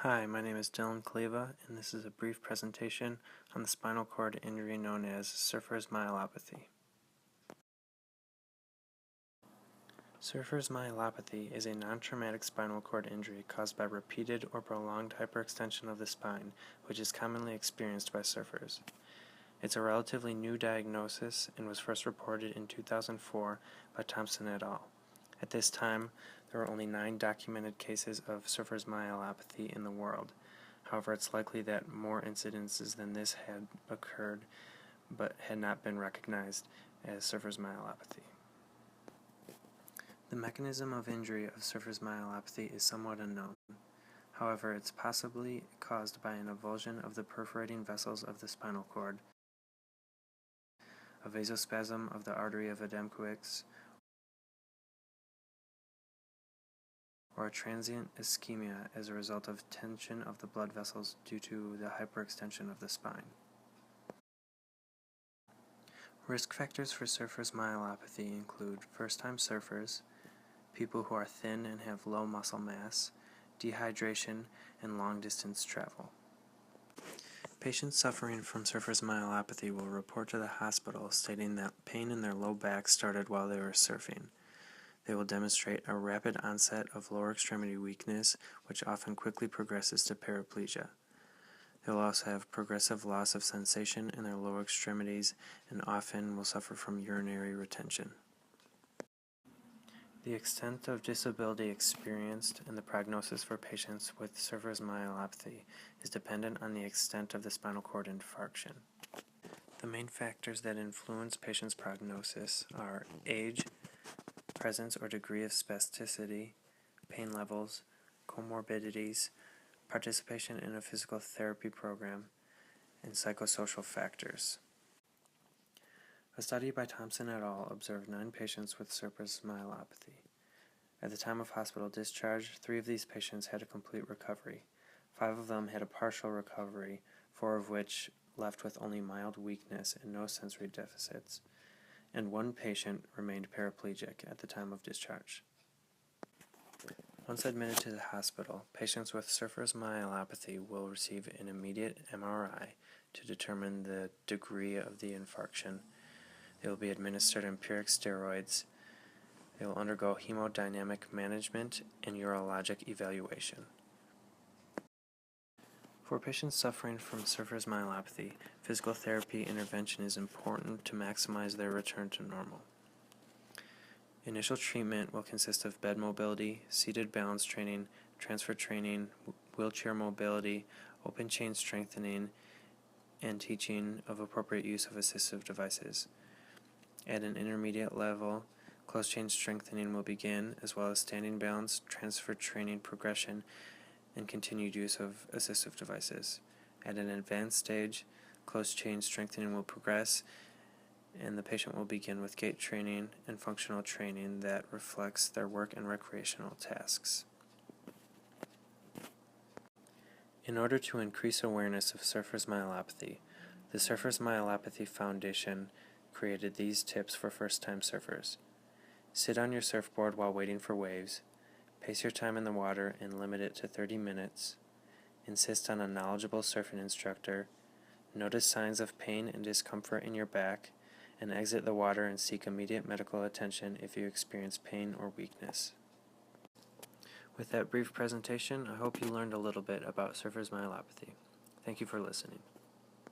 Hi, my name is Dylan Kleva, and this is a brief presentation on the spinal cord injury known as surfer's myelopathy. Surfer's myelopathy is a non-traumatic spinal cord injury caused by repeated or prolonged hyperextension of the spine, which is commonly experienced by surfers. It's a relatively new diagnosis and was first reported in 2004 by Thompson et al. At this time, there were only 9 documented cases of surfer's myelopathy in the world. However, it's likely that more incidences than this had occurred but had not been recognized as surfer's myelopathy. The mechanism of injury of surfer's myelopathy is somewhat unknown. However, it's possibly caused by an avulsion of the perforating vessels of the spinal cord, a vasospasm of the artery of Adamowicz, or a transient ischemia as a result of tension of the blood vessels due to the hyperextension of the spine. Risk factors for surfer's myelopathy include first-time surfers, people who are thin and have low muscle mass, dehydration, and long-distance travel. Patients suffering from surfer's myelopathy will report to the hospital stating that pain in their low back started while they were surfing. They will demonstrate a rapid onset of lower extremity weakness, which often quickly progresses to paraplegia. They will also have progressive loss of sensation in their lower extremities and often will suffer from urinary retention. The extent of disability experienced and the prognosis for patients with surfer's myelopathy is dependent on the extent of the spinal cord infarction. The main factors that influence patients' prognosis are age, presence or degree of spasticity, pain levels, comorbidities, participation in a physical therapy program, and psychosocial factors. A study by Thompson et al. Observed 9 patients with surfer's myelopathy. At the time of hospital discharge, 3 of these patients had a complete recovery. 5 of them had a partial recovery, 4 of which left with only mild weakness and no sensory deficits, and 1 patient remained paraplegic at the time of discharge. Once admitted to the hospital, patients with surfer's myelopathy will receive an immediate MRI to determine the degree of the infarction. They will be administered empiric steroids. They will undergo hemodynamic management and urologic evaluation. For patients suffering from surfer's myelopathy, physical therapy intervention is important to maximize their return to normal. Initial treatment will consist of bed mobility, seated balance training, transfer training, wheelchair mobility, open chain strengthening, and teaching of appropriate use of assistive devices. At an intermediate level, closed chain strengthening will begin, as well as standing balance, transfer training progression, and continued use of assistive devices. At an advanced stage, closed chain strengthening will progress, and the patient will begin with gait training and functional training that reflects their work and recreational tasks. In order to increase awareness of surfer's myelopathy, the Surfer's Myelopathy Foundation created these tips for first-time surfers. Sit on your surfboard while waiting for waves. Pace your time in the water and limit it to 30 minutes. Insist on a knowledgeable surfing instructor. Notice signs of pain and discomfort in your back, and exit the water and seek immediate medical attention if you experience pain or weakness. With that brief presentation, I hope you learned a little bit about surfer's myelopathy. Thank you for listening.